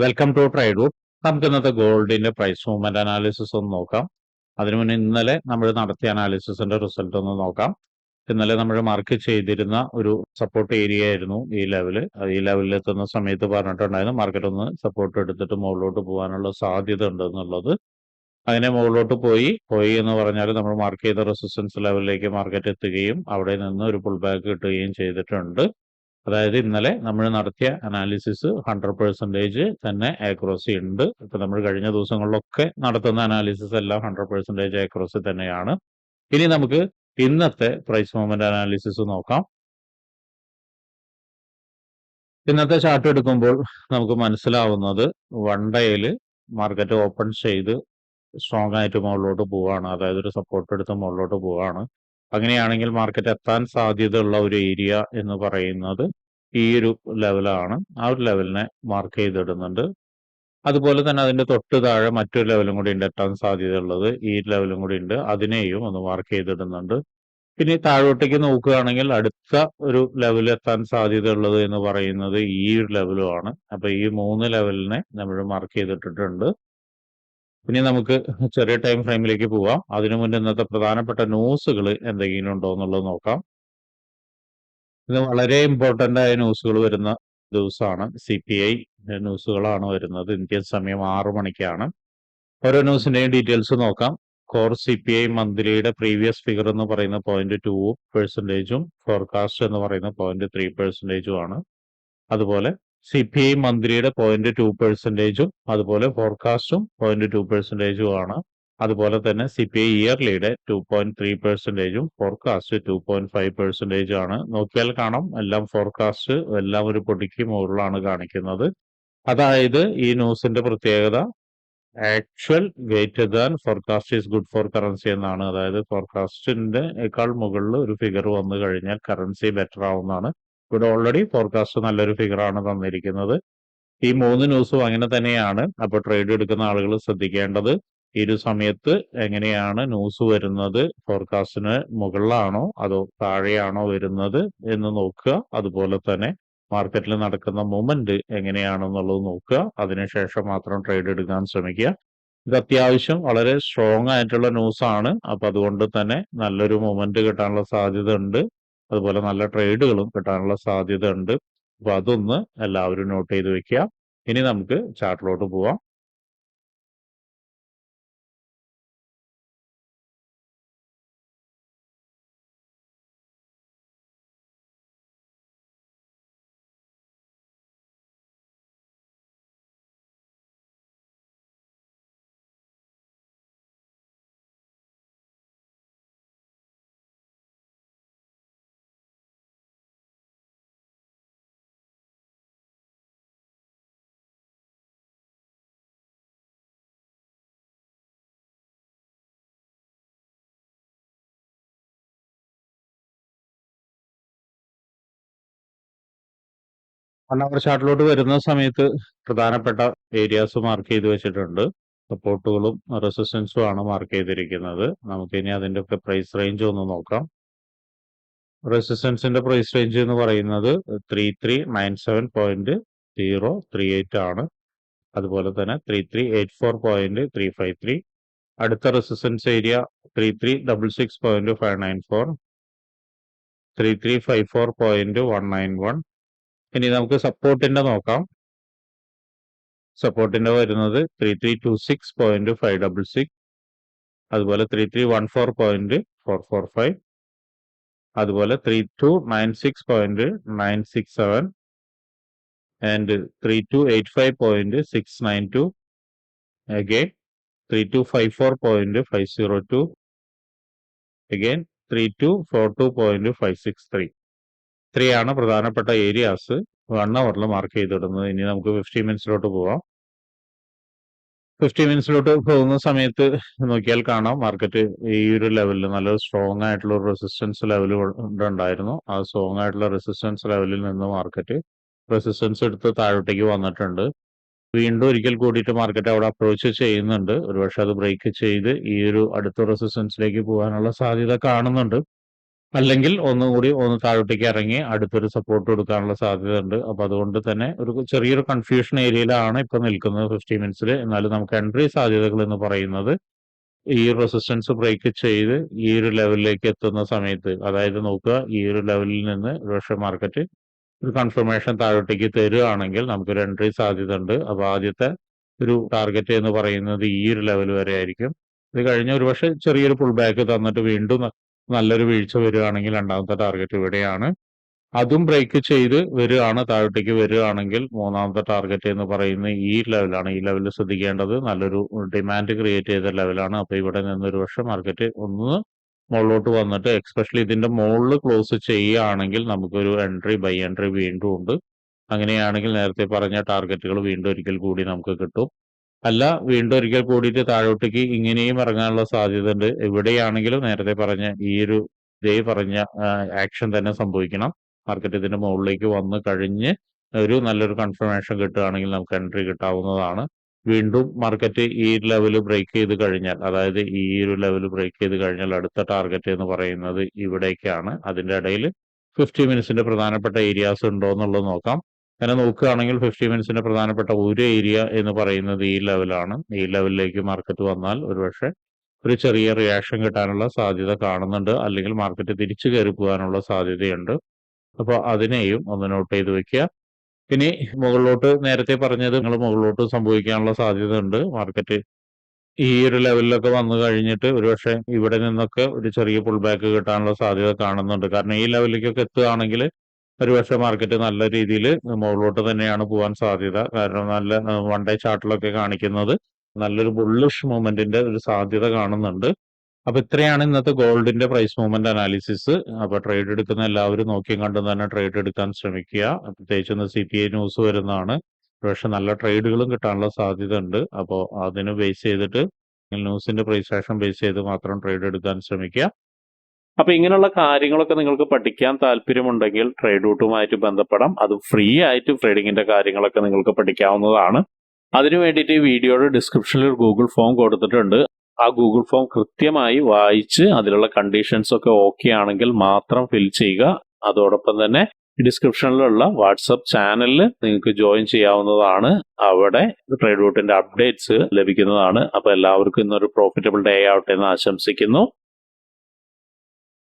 Welcome to ട്രൈഡ്വുഡ്. നമുക്ക് ഇന്നത്തെ ഗോൾഡിന്റെ പ്രൈസ് മൂവ്മെന്റ് അനാലിസിസ് ഒന്ന് നോക്കാം. അതിനു മുന്നേ ഇന്നലെ നമ്മൾ നടത്തിയ അനാലിസിസിന്റെ റിസൾട്ട് ഒന്ന് നോക്കാം. ഇന്നലെ നമ്മൾ മാർക്ക് ചെയ്തിരുന്ന ഒരു സപ്പോർട്ട് ഏരിയ ആയിരുന്നു ഈ ലെവല്. ഈ ലെവലിൽ എത്തുന്ന സമയത്ത് പറഞ്ഞിട്ടുണ്ടായിരുന്നു മാർക്കറ്റ് ഒന്ന് സപ്പോർട്ട് എടുത്തിട്ട് മുകളിലോട്ട് പോകാനുള്ള സാധ്യത ഉണ്ട് എന്നുള്ളത്. അങ്ങനെ മുകളിലോട്ട് പോയി എന്ന് പറഞ്ഞാൽ നമ്മൾ മാർക്ക് ചെയ്ത റെസിസ്റ്റൻസ് ലെവലിലേക്ക് മാർക്കറ്റ് എത്തുകയും അവിടെ നിന്ന് ഒരു പുൾ ബാക്ക് കിട്ടുകയും ചെയ്തിട്ടുണ്ട്. അതായത് ഇന്നലെ നമ്മൾ നടത്തിയ അനാലിസിസ് 100% തന്നെ ആക്യുറസി ഉണ്ട്. ഇപ്പൊ നമ്മൾ കഴിഞ്ഞ ദിവസങ്ങളിലൊക്കെ നടത്തുന്ന അനാലിസിസ് എല്ലാം 100% ആക്യുറസി തന്നെയാണ്. ഇനി നമുക്ക് ഇന്നത്തെ പ്രൈസ് മൂവ്മെന്റ് അനാലിസിസ് നോക്കാം. ഇന്നത്തെ ചാർട്ട് എടുക്കുമ്പോൾ നമുക്ക് മനസ്സിലാവുന്നത് വൺ ഡേയില് മാർക്കറ്റ് ഓപ്പൺ ചെയ്ത് സ്ട്രോങ് ആയിട്ട് മുകളിലോട്ട് പോവാണ്. അതായത് ഒരു സപ്പോർട്ട് എടുത്ത് മുകളിലോട്ട് പോവാണ്. അങ്ങനെയാണെങ്കിൽ മാർക്കറ്റ് എത്താൻ സാധ്യതയുള്ള ഒരു ഏരിയ എന്ന് പറയുന്നത് ഈ ഒരു ലെവലാണ്. ആ ഒരു ലെവലിനെ മാർക്ക് ചെയ്തിടുന്നുണ്ട്. അതുപോലെ തന്നെ അതിന്റെ തൊട്ട് താഴെ മറ്റൊരു ലെവലും കൂടി ഉണ്ട് എത്താൻ സാധ്യതയുള്ളത്. ഈ ലെവലും കൂടി ഉണ്ട്, അതിനെയും ഒന്ന് മാർക്ക് ചെയ്തിടുന്നുണ്ട്. പിന്നെ താഴോട്ടേക്ക് നോക്കുകയാണെങ്കിൽ അടുത്ത ഒരു ലെവൽ എത്താൻ സാധ്യതയുള്ളത് എന്ന് പറയുന്നത് ഈ ഒരു ലെവലുമാണ്. അപ്പൊ ഈ 3 ലെവലിനെ നമ്മൾ മാർക്ക് ചെയ്തിട്ടിട്ടുണ്ട്. ഇനി നമുക്ക് ചെറിയ ടൈം ഫ്രെയിമിലേക്ക് പോവാം. അതിനു മുന്നേ ഇന്നത്തെ പ്രധാനപ്പെട്ട ന്യൂസുകൾ എന്തെങ്കിലും ഉണ്ടോ എന്നുള്ളത് നോക്കാം. ഇത് വളരെ ഇമ്പോർട്ടന്റ് ആയ ന്യൂസുകൾ വരുന്ന ദിവസമാണ്. CPI ന്യൂസുകളാണ് വരുന്നത്. ഇന്ത്യൻ സമയം 6 മണിക്കാണ്. ഓരോ ന്യൂസിന്റെയും ഡീറ്റെയിൽസ് നോക്കാം. കോർ CPI മന്ത്ലിയുടെ പ്രീവിയസ് ഫിഗർ എന്ന് പറയുന്ന 0.2%, ഫോർകാസ്റ്റ് എന്ന് പറയുന്ന 0.3% ആണ്. അതുപോലെ CPI മന്ത്ലിയുടെ 0.2%, അതുപോലെ ഫോർകാസ്റ്റും 0.2% ആണ്. അതുപോലെ തന്നെ CPI ഇയർലിയുടെ 2.3%, ഫോർകാസ്റ്റ് 2.5% ആണ്. നോക്കിയാൽ കാണാം എല്ലാം ഫോർകാസ്റ്റ് എല്ലാം ഒരു പൊടിക്ക് മുകളിലാണ് കാണിക്കുന്നത്. അതായത് ഈ ന്യൂസിന്റെ പ്രത്യേകത actual greater than forecast is good for currency എന്നാണ്. അതായത് ഫോർകാസ്റ്റിന്റെക്കാൾ മുകളിൽ ഒരു ഫിഗർ വന്നു കഴിഞ്ഞാൽ കറൻസി ബെറ്റർ ആവുന്നതാണ്. ഇവിടെ ഓൾറെഡി ഫോർകാസ്റ്റ് നല്ലൊരു ഫിഗർ ആണ് തന്നിരിക്കുന്നത്. ഈ 3 ന്യൂസും അങ്ങനെ തന്നെയാണ്. അപ്പൊ ട്രേഡ് എടുക്കുന്ന ആളുകൾ ശ്രദ്ധിക്കേണ്ടത് ഈ ഒരു സമയത്ത് എങ്ങനെയാണ് ന്യൂസ് വരുന്നത്, ഫോർകാസ്റ്റിന് മുകളിലാണോ അതോ താഴെയാണോ വരുന്നത് എന്ന് നോക്കുക. അതുപോലെ തന്നെ മാർക്കറ്റിൽ നടക്കുന്ന മൂവ്മെന്റ് എങ്ങനെയാണെന്നുള്ളത് നോക്കുക. അതിനുശേഷം മാത്രം ട്രേഡ് എടുക്കാൻ ശ്രമിക്കുക. ഇത് അത്യാവശ്യം വളരെ സ്ട്രോങ് ആയിട്ടുള്ള ന്യൂസ് ആണ്. അപ്പൊ അതുകൊണ്ട് തന്നെ നല്ലൊരു മൂവ്മെന്റ് കിട്ടാനുള്ള സാധ്യത ഉണ്ട്. അതുപോലെ നല്ല ട്രേഡുകളും കിട്ടാനുള്ള സാധ്യത ഉണ്ട്. അപ്പൊ അതൊന്ന് എല്ലാവരും നോട്ട് ചെയ്ത് വെക്കുക. ഇനി നമുക്ക് ചാർട്ടിലോട്ട് പോവാം. ഒന്നാമത്തെ ചാർട്ടിലോട്ട് വരുന്ന സമയത്ത് പ്രധാനപ്പെട്ട ഏരിയാസ് മാർക്ക് ചെയ്ത് വെച്ചിട്ടുണ്ട്. സപ്പോർട്ടുകളും റെസിസ്റ്റൻസും ആണ് മാർക്ക് ചെയ്തിരിക്കുന്നത്. നമുക്ക് ഇനി അതിന്റെ ഒക്കെ പ്രൈസ് റേഞ്ച് ഒന്ന് നോക്കാം. റെസിസ്റ്റൻസിന്റെ പ്രൈസ് റേഞ്ച് എന്ന് പറയുന്നത് 3397.038 ആണ്. അതുപോലെ തന്നെ 3384.353. അടുത്ത റെസിസ്റ്റൻസ് ഏരിയ 3366.594, 3354.191. ഇനി നമുക്ക് സപ്പോർട്ടിന്റെ നോക്കാം. സപ്പോർട്ടിന്റെ വരുന്നത് 3326.566, അതുപോലെ 3314.445, അതുപോലെ 3296.967 ആൻഡ് 3285.692, again 3254.502, again 3242.563. ഇത്രയാണ് പ്രധാനപ്പെട്ട ഏരിയാസ് 1 അവറിൽ മാർക്ക് ചെയ്തിടുന്നത്. ഇനി നമുക്ക് 50 മിനിറ്റ്സിലോട്ട് പോവാം. 50 മിനിറ്റ്സിലോട്ട് പോകുന്ന സമയത്ത് നോക്കിയാൽ കാണാം മാർക്കറ്റ് ഈ ഒരു ലെവലിൽ നല്ലൊരു സ്ട്രോങ് ആയിട്ടുള്ള ഒരു റെസിസ്റ്റൻസ് ലെവൽ ഉണ്ടായിരുന്നു. ആ സ്ട്രോങ് ആയിട്ടുള്ള റെസിസ്റ്റൻസ് ലെവലിൽ നിന്ന് മാർക്കറ്റ് റെസിസ്റ്റൻസ് എടുത്ത് താഴോട്ടേക്ക് വന്നിട്ടുണ്ട്. വീണ്ടും ഒരിക്കൽ കൂടിയിട്ട് മാർക്കറ്റ് അവിടെ അപ്രോച്ച് ചെയ്യുന്നുണ്ട്. ഒരുപക്ഷെ അത് ബ്രേക്ക് ചെയ്ത് ഈ ഒരു അടുത്ത റെസിസ്റ്റൻസിലേക്ക് പോകാനുള്ള സാധ്യത കാണുന്നുണ്ട്. അല്ലെങ്കിൽ ഒന്നും കൂടി ഒന്ന് താഴോട്ടേക്ക് ഇറങ്ങി അടുത്തൊരു സപ്പോർട്ട് കൊടുക്കാനുള്ള സാധ്യതയുണ്ട്. അപ്പൊ അതുകൊണ്ട് തന്നെ ഒരു ചെറിയൊരു കൺഫ്യൂഷൻ ഏരിയയിലാണ് ഇപ്പൊ നിൽക്കുന്നത് 50 മിനിറ്റ്സിൽ. എന്നാലും നമുക്ക് എൻട്രി സാധ്യതകൾ എന്ന് പറയുന്നത് ഈ റെസിസ്റ്റൻസ് ബ്രേക്ക് ചെയ്ത് ഈ ഒരു ലെവലിലേക്ക് എത്തുന്ന സമയത്ത്, അതായത് നോക്കുക ഈ ഒരു ലെവലിൽ നിന്ന് ഒരുപക്ഷെ മാർക്കറ്റ് ഒരു കൺഫർമേഷൻ താഴോട്ടേക്ക് തരുകയാണെങ്കിൽ നമുക്കൊരു എൻട്രി സാധ്യത ഉണ്ട്. അപ്പൊ ആദ്യത്തെ ഒരു ടാർഗറ്റ് എന്ന് പറയുന്നത് ഈ ഒരു ലെവൽ വരെ ആയിരിക്കും. ഇത് കഴിഞ്ഞ് ഒരുപക്ഷെ ചെറിയൊരു പുൾ ബാക്ക് തന്നിട്ട് വീണ്ടും നല്ലൊരു വീഴ്ച വരികയാണെങ്കിൽ രണ്ടാമത്തെ ടാർഗറ്റ് ഇവിടെയാണ്. അതും ബ്രേക്ക് ചെയ്ത് വരികയാണ്, താഴോട്ടേക്ക് വരികയാണെങ്കിൽ മൂന്നാമത്തെ ടാർഗറ്റ് എന്ന് പറയുന്നത് ഈ ലെവലാണ്. ഈ ലെവലിൽ ശ്രദ്ധിക്കേണ്ടത് നല്ലൊരു ഡിമാൻഡ് ക്രിയേറ്റ് ചെയ്ത ലെവലാണ്. അപ്പൊ ഇവിടെ നിന്ന് ഒരുപക്ഷെ മാർക്കറ്റ് ഒന്ന് മുകളിലോട്ട് വന്നിട്ട് എക്സ്പെഷ്യലി ഇതിന്റെ മുകളിൽ ക്ലോസ് ചെയ്യുകയാണെങ്കിൽ നമുക്കൊരു ബൈ എൻട്രി വീണ്ടും ഉണ്ട്. അങ്ങനെയാണെങ്കിൽ നേരത്തെ പറഞ്ഞ ടാർഗറ്റുകൾ വീണ്ടും ഒരിക്കൽ കൂടി നമുക്ക് കിട്ടും. അല്ല വീണ്ടും ഒരിക്കൽ കൂടിയിട്ട് താഴോട്ടേക്ക് ഇങ്ങനെയും ഇറങ്ങാനുള്ള സാധ്യത ഉണ്ട്. എവിടെയാണെങ്കിലും നേരത്തെ പറഞ്ഞ ഈ ഒരു ഇതേ പറഞ്ഞ ആക്ഷൻ തന്നെ സംഭവിക്കണം. മാർക്കറ്റ് ഇതിന്റെ മുകളിലേക്ക് വന്ന് കഴിഞ്ഞ് ഒരു നല്ലൊരു കൺഫർമേഷൻ കിട്ടുകയാണെങ്കിൽ നമുക്ക് എൻട്രി കിട്ടാവുന്നതാണ്. വീണ്ടും മാർക്കറ്റ് ഈ ലെവൽ ബ്രേക്ക് ചെയ്ത് കഴിഞ്ഞാൽ, അതായത് ഈ ഒരു ലെവൽ ബ്രേക്ക് ചെയ്ത് കഴിഞ്ഞാൽ അടുത്ത ടാർഗറ്റ് എന്ന് പറയുന്നത് ഇവിടേക്കാണ്. അതിന്റെ ഇടയിൽ 50 മിനിറ്റ്സിന്റെ പ്രധാനപ്പെട്ട ഏരിയാസ് ഉണ്ടോ എന്നുള്ളത് നോക്കാം. അങ്ങനെ നോക്കുകയാണെങ്കിൽ 50 മിനിറ്റ്സിന്റെ പ്രധാനപ്പെട്ട ഒരു ഏരിയ എന്ന് പറയുന്നത് ഈ ലെവലാണ്. ഈ ലെവലിലേക്ക് മാർക്കറ്റ് വന്നാൽ ഒരുപക്ഷെ ഒരു ചെറിയ റിയാക്ഷൻ കിട്ടാനുള്ള സാധ്യത കാണുന്നുണ്ട്. അല്ലെങ്കിൽ മാർക്കറ്റ് തിരിച്ചു കയറി പോകാനുള്ള സാധ്യതയുണ്ട്. അപ്പൊ അതിനെയും ഒന്ന് നോട്ട് ചെയ്ത് വെക്കുക. ഇനി മുകളിലോട്ട് നേരത്തെ പറഞ്ഞത് നിങ്ങൾ മുകളിലോട്ട് സംഭവിക്കാനുള്ള സാധ്യത ഉണ്ട്. മാർക്കറ്റ് ഈ ഒരു ലെവലിലൊക്കെ വന്നു കഴിഞ്ഞിട്ട് ഒരുപക്ഷെ ഇവിടെ നിന്നൊക്കെ ഒരു ചെറിയ പുൾ ബാക്ക് കിട്ടാനുള്ള സാധ്യത കാണുന്നുണ്ട്. കാരണം ഈ ലെവലിലേക്കൊക്കെ എത്തുകയാണെങ്കിൽ ഒരുപക്ഷെ മാർക്കറ്റ് നല്ല രീതിയിൽ മുകളിലോട്ട് തന്നെയാണ് പോകാൻ സാധ്യത. കാരണം നല്ല വൺ ഡേ ചാർട്ടിലൊക്കെ കാണിക്കുന്നത് നല്ലൊരു ബുള്ളിഷ് മൂവ്മെന്റിന്റെ ഒരു സാധ്യത കാണുന്നുണ്ട്. അപ്പൊ ഇത്രയാണ് ഇന്നത്തെ ഗോൾഡിന്റെ പ്രൈസ് മൂവ്മെന്റ് അനാലിസിസ്. അപ്പൊ ട്രേഡ് എടുക്കുന്ന എല്ലാവരും നോക്കിയും കണ്ടും തന്നെ ട്രേഡ് എടുക്കാൻ ശ്രമിക്കുക. പ്രത്യേകിച്ച് ഇന്ന് CPI ന്യൂസ് വരുന്നതാണ്. പക്ഷെ നല്ല ട്രേഡുകളും കിട്ടാനുള്ള സാധ്യത ഉണ്ട്. അപ്പോൾ അതിന് ബേസ് ചെയ്തിട്ട് ന്യൂസിന്റെ പ്രൈസ് ആക്ഷൻ ബേസ് ചെയ്ത് മാത്രം ട്രേഡ് എടുക്കാൻ ശ്രമിക്കുക. അപ്പൊ ഇങ്ങനെയുള്ള കാര്യങ്ങളൊക്കെ നിങ്ങൾക്ക് പഠിക്കാൻ താല്പര്യമുണ്ടെങ്കിൽ ട്രേഡ് റൂട്ടുമായിട്ട് ബന്ധപ്പെടാം. അത് ഫ്രീ ആയിട്ട് ട്രേഡിങ്ങിന്റെ കാര്യങ്ങളൊക്കെ നിങ്ങൾക്ക് പഠിക്കാവുന്നതാണ്. അതിനു വേണ്ടിയിട്ട് ഈ വീഡിയോയുടെ ഡിസ്ക്രിപ്ഷനിൽ ഒരു ഗൂഗിൾ ഫോം കൊടുത്തിട്ടുണ്ട്. ആ ഗൂഗിൾ ഫോം കൃത്യമായി വായിച്ച് അതിലുള്ള കണ്ടീഷൻസ് ഒക്കെ ഓക്കെ ആണെങ്കിൽ മാത്രം ഫിൽ ചെയ്യുക. അതോടൊപ്പം തന്നെ ഡിസ്ക്രിപ്ഷനിലുള്ള വാട്സപ്പ് ചാനലിൽ നിങ്ങൾക്ക് ജോയിൻ ചെയ്യാവുന്നതാണ്. അവിടെ ട്രേഡ് റൂട്ടിന്റെ അപ്ഡേറ്റ്സ് ലഭിക്കുന്നതാണ്. അപ്പൊ എല്ലാവർക്കും ഇന്നൊരു പ്രോഫിറ്റബിൾ ഡേ ആവട്ടെ എന്ന് ആശംസിക്കുന്നു.